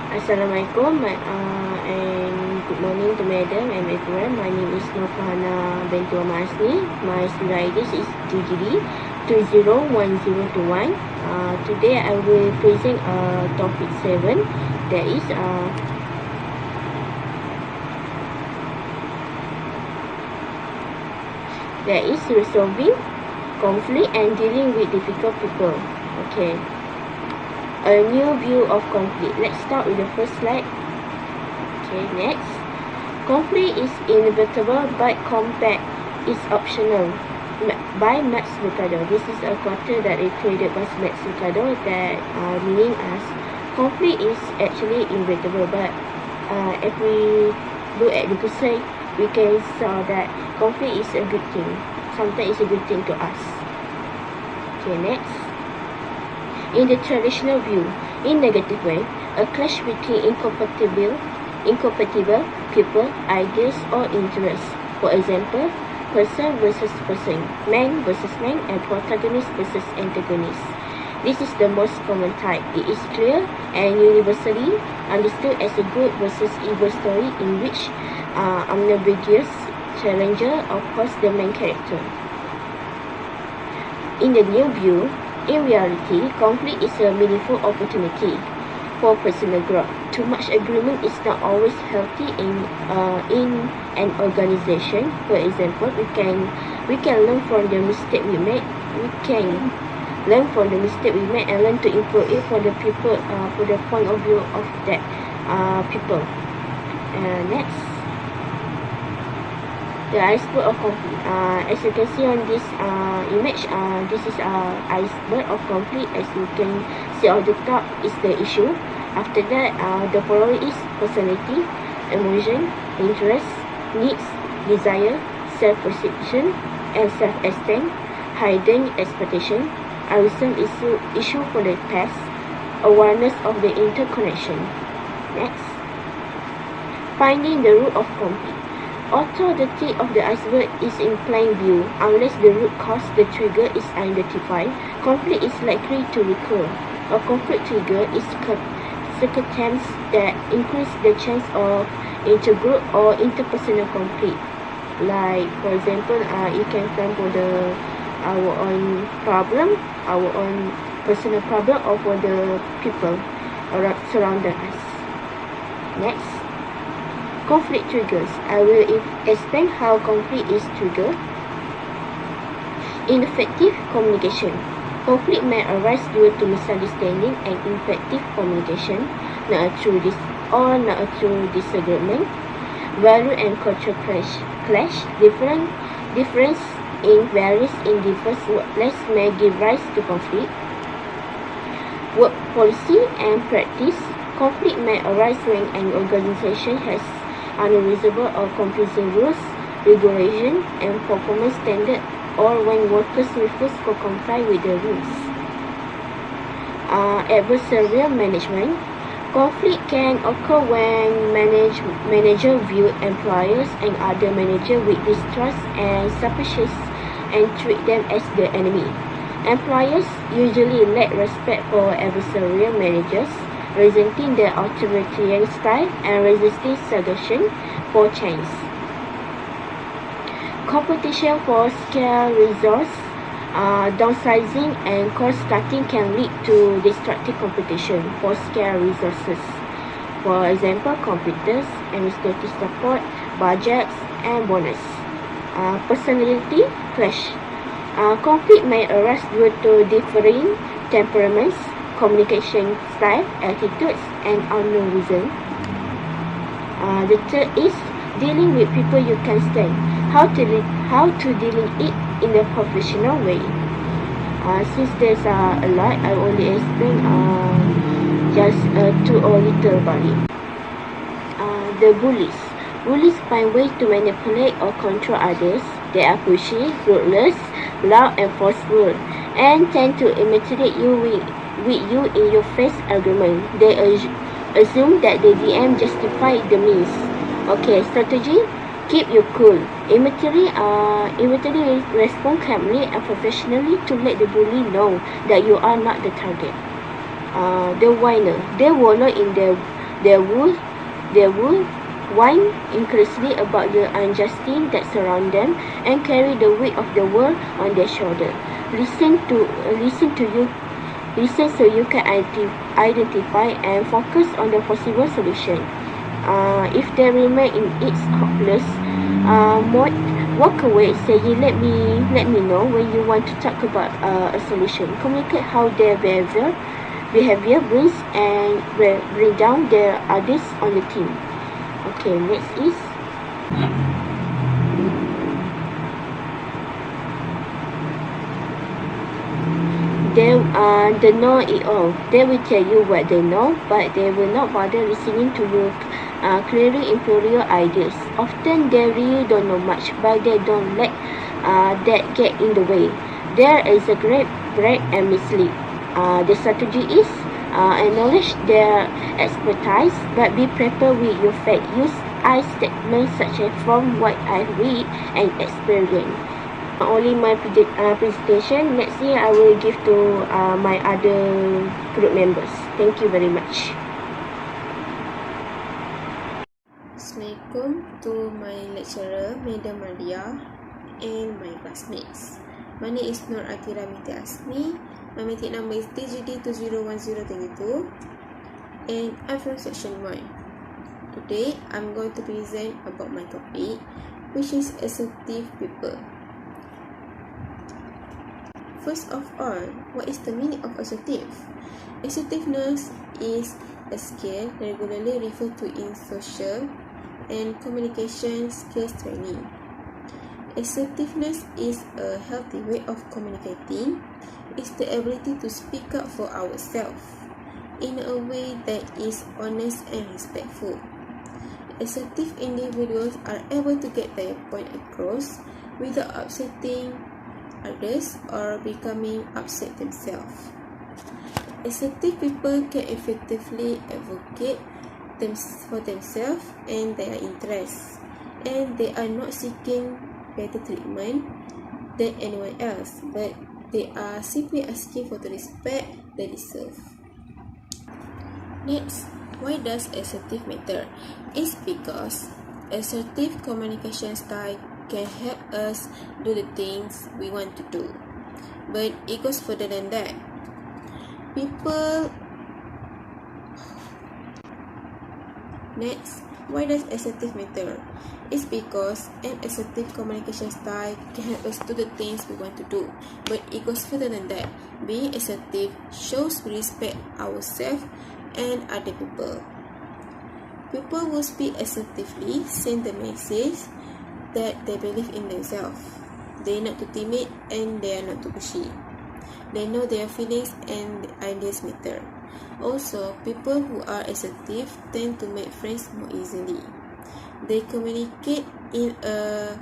Assalamualaikum and good morning to Madam and everyone. My name is Farhana Binti Asmi. My student ID is TGD 201021. Today I will present topic 7, that is resolving conflict and dealing with difficult people. Okay. A new view of conflict. Let's start with the first slide. Okay, next. Conflict is inevitable but combat is optional. By Max Lucado. This is a quote that is created by Max Lucado that meaning as conflict is actually inevitable, but if we look at the person, we can saw that conflict is a good thing. Sometimes it's a good thing to us. Okay, next. In the traditional view, in negative way, a clash between incompatible people, ideas or interests. For example, person versus person, man versus man, and protagonist versus antagonist. This is the most common type. It is clear and universally understood as a good versus evil story in which unambiguous challenger opposes the main character. In the new view, in reality, conflict is a meaningful opportunity for personal growth. Too much agreement is not always healthy in an organization. For example, we can learn from the mistake we made. We can learn from the mistake we made and learn to improve it for the people, for the point of view of that people. Next. The iceberg of conflict. As you can see on this image, this is iceberg of conflict. As you can see on the top is the issue. After that, the following is personality, emotion, interest, needs, desire, self-perception, and self-esteem, hidden expectation, unresolved issue for the past, awareness of the interconnection. Next. Finding the root of conflict. Although the tip of the iceberg is in plain view, unless the root cause, the trigger, is identified, conflict is likely to recur. A conflict trigger is circumstance that increase the chance of intergroup or interpersonal conflict. Like, for example, it can come for our own problem, our own personal problem, or for the people surrounding us. Next. Conflict triggers. I will explain how conflict is triggered. Ineffective communication. Conflict may arise due to misunderstanding and ineffective communication, not a true disagreement. Value and cultural clash. Difference in values in diverse workplace may give rise to conflict. Work policy and practice. Conflict may arise when an organization has unreasonable or confusing rules, regulation, and performance standards, or when workers refuse to comply with the rules. Adversarial management. Conflict can occur when manager view employers and other managers with distrust and suspicion and treat them as the enemy. Employers usually lack respect for adversarial managers, resenting their authoritarian style and resisting suggestion for change. Competition for scarce resource, downsizing and cost-cutting can lead to destructive competition for scarce resources. For example, computers, administrative support, budgets, and bonus. Personality clash. Conflict may arise due to differing temperaments, communication style, attitudes, and unknown reason. The third is dealing with people you can stand. How to dealing it in a professional way. Since there's a lot, I only explain just two or little about it. The bullies. Bullies find ways to manipulate or control others. They are pushy, ruthless, loud, and forceful, and tend to imitate you with you in your face argument. They assume that the DM justify the means. Okay, strategy. Keep you cool. Immediately respond calmly and professionally to let the bully know that you are not the target. The whiner. They wallow in their They will whine increasingly about the injustice that surround them and carry the weight of the world on their shoulder. Listen so you can identify and focus on the possible solution. If they remain in its hopeless mode, walk away saying, let me know when you want to talk about a solution. Communicate how their behavior bring down the others on the team. Okay, next is they know it all. They will tell you what they know, but they will not bother listening to your clearly inferior ideas. Often they really don't know much, but they don't let that get in the way. There is a great and mislead. The strategy is acknowledge their expertise, but be prepared with your fact. Use I statements such as from what I read and experience. Only my presentation. Next year I will give to my other group members. Thank you very much. Assalamualaikum to my lecturer, Madam Maria, and my classmates. My name is Athirah Binti Asmi. My metric number is TGD201022, and I'm from section 1. Today, I'm going to present about my topic, which is assertive people. First of all, what is the meaning of assertive? Assertiveness is a skill regularly referred to in social and communication skills training. Assertiveness is a healthy way of communicating. It's the ability to speak up for ourselves in a way that is honest and respectful. Assertive individuals are able to get their point across without upsetting others or becoming upset themselves. Assertive people can effectively advocate for themselves and their interests, and they are not seeking better treatment than anyone else, but they are simply asking for the respect they deserve. Next, why does assertive matter? It's because assertive communication style can help us do the things we want to do, but it goes further than that. Next, why does assertive matter? It's because an assertive communication style can help us do the things we want to do, but it goes further than that. Being assertive shows we respect ourselves and other people. People who speak assertively send the message that they believe in themselves. They are not too timid and they are not too pushy. They know their feelings and ideas matter. Also, people who are assertive tend to make friends more easily. They communicate in a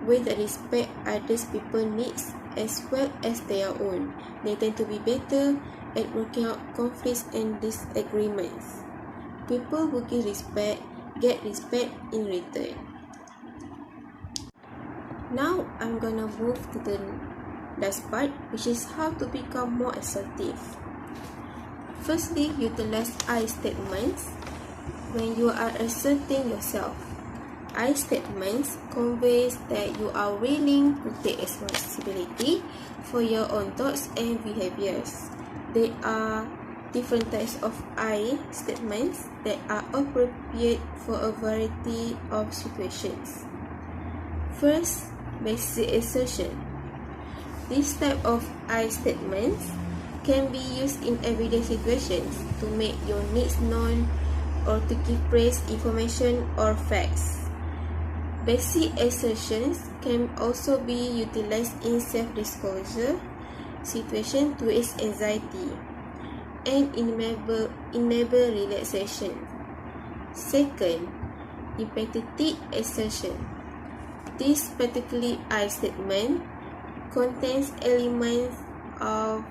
way that respects others people's needs as well as their own. They tend to be better at working out conflicts and disagreements. People who give respect get respect in return. Now, I'm gonna move to the last part, which is how to become more assertive. Firstly, utilize I statements when you are asserting yourself. I statements conveys that you are willing to take responsibility for your own thoughts and behaviors. There are different types of I statements that are appropriate for a variety of situations. First, basic assertion. This type of I statements can be used in everyday situations to make your needs known or to give praise, information, or facts. Basic assertions can also be utilized in self-disclosure situations to ease anxiety and enable relaxation. Second, empathetic assertion. This particular I statement contains elements of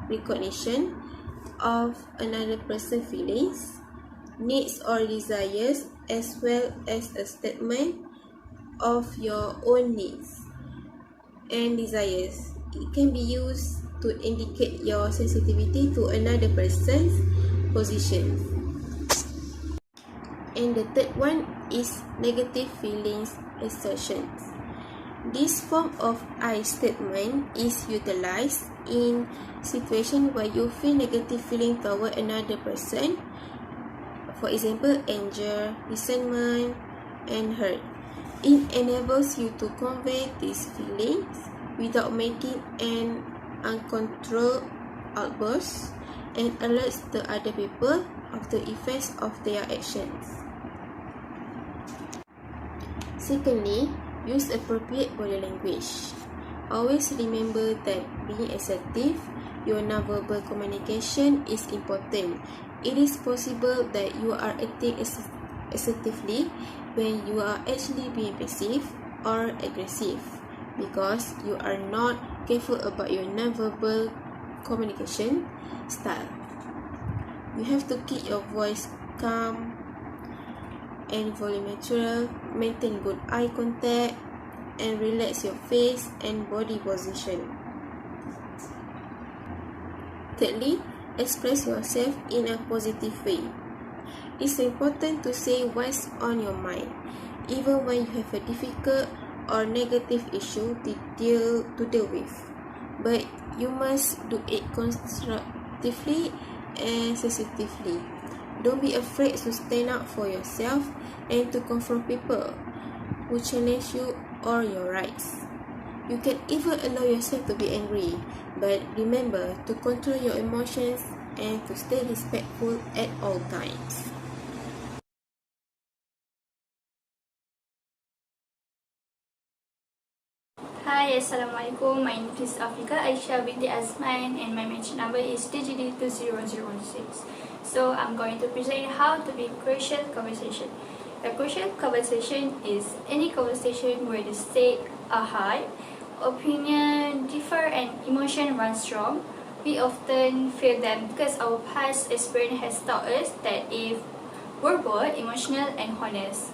recognition of another person's feelings, needs or desires, as well as a statement of your own needs and desires. It can be used to indicate your sensitivity to another person's position. And the third one is negative feelings assertions. This form of I statement is utilized in situations where you feel negative feeling toward another person. For example, anger, resentment, and hurt. It enables you to convey these feelings without making an uncontrolled outburst and alerts the other people of the effects of their actions. Secondly, use appropriate body language. Always remember that being assertive, your nonverbal communication is important. It is possible that you are acting assertively when you are actually being passive or aggressive because you are not careful about your nonverbal communication style. You have to keep your voice calm and volumetric, maintain good eye contact, and relax your face and body position. Thirdly, express yourself in a positive way. It's important to say what's on your mind, even when you have a difficult or negative issue to deal with. But you must do it constructively and sensitively. Don't be afraid to stand up for yourself and to confront people who challenge you or your rights. You can even allow yourself to be angry, but remember to control your emotions and to stay respectful at all times. Hi, Assalamualaikum. My name is Afiqah, Aisyah, Binti, Azman, and my mention number is DGD2006. So I'm going to present how to be crucial conversation. A crucial conversation is any conversation where the stakes are high, opinion differ, and emotion run strong. We often feel them because our past experience has taught us that if we're bold, emotional, and honest,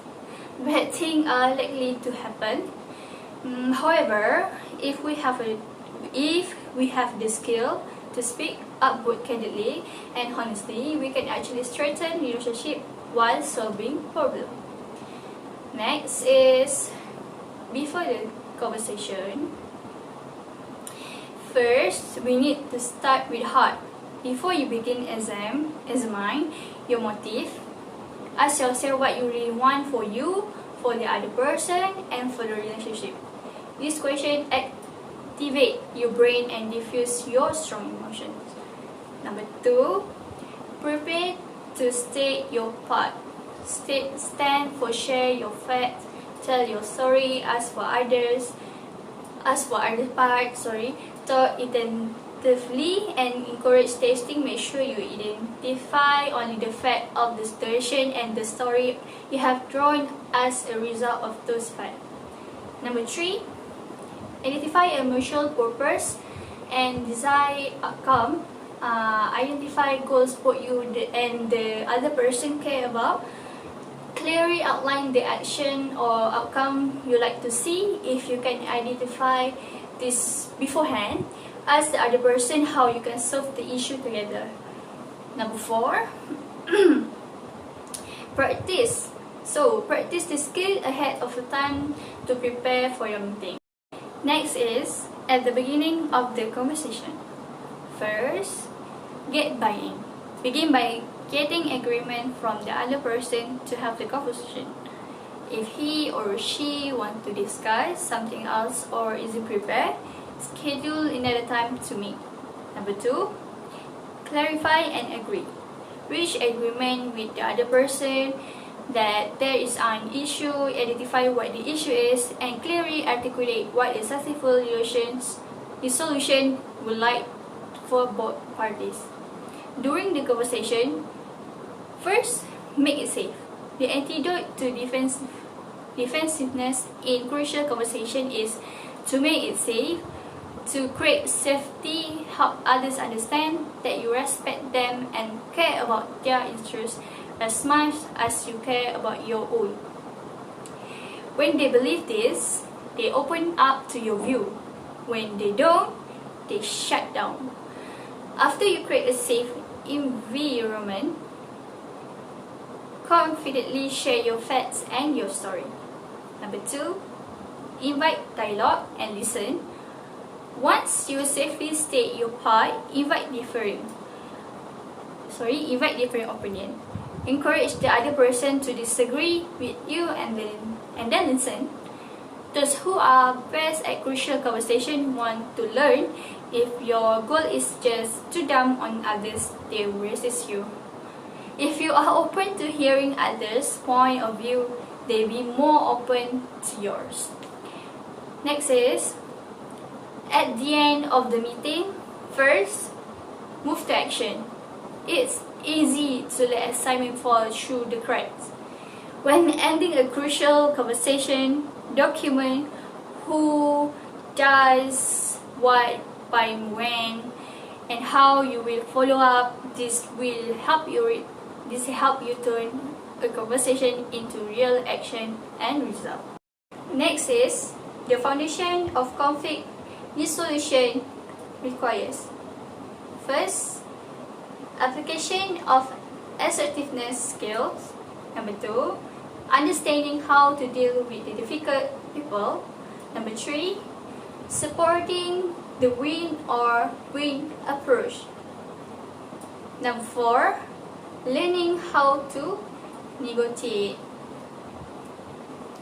bad things are likely to happen. However, if we have the skill to speak up both candidly and honestly, we can actually strengthen relationship while solving problem. Next is before the conversation. First, we need to start with heart. Before you begin examine your motive. Ask yourself what you really want for you, for the other person, and for the relationship. This question activate your brain and diffuse your strong emotions. Number 2, prepare to state your part. Stand for share your facts, tell your story, ask for other part, talk attentively and encourage testing. Make sure you identify only the fact of the situation and the story you have drawn as a result of those facts. Number 3, identify emotional purpose and desired outcome. Identify goals both you and the other person care about. Clearly outline the action or outcome you like to see. If you can identify this beforehand, ask the other person how you can solve the issue together. Number 4, practice. So practice the skill ahead of the time to prepare for your meeting. Next is at the beginning of the conversation. First, get buy-in. Begin by getting agreement from the other person to have the conversation. If he or she want to discuss something else or isn't prepared, schedule another time to meet. Number 2, clarify and agree. Reach agreement with the other person that there is an issue, identify what the issue is, and clearly articulate what a successful solution would like for both parties. During the conversation, first, make it safe. The antidote to defensiveness in crucial conversation is to make it safe, to create safety, help others understand that you respect them and care about their interests as much as you care about your own. When they believe this, they open up to your view. When they don't, they shut down. After you create a safe environment, confidently share your facts and your story. Number 2, invite dialogue and listen. Once you safely state your part, invite different opinion. Encourage the other person to disagree with you and then listen. Those who are best at crucial conversation want to learn. If your goal is just to dump on others, they will resist you. If you are open to hearing others' point of view, they will be more open to yours. Next is, at the end of the meeting, first, move to action. It's easy to let assignment fall through the cracks. When ending a crucial conversation, document who does what by when and how you will follow up. This will help you turn a conversation into real action and result. Next is, the foundation of conflict resolution requires: first, application of assertiveness skills. Number 2, understanding how to deal with the difficult people. Number 3, supporting the win or win approach. Number 4, learning how to negotiate.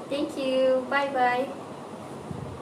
Thank you. Bye bye.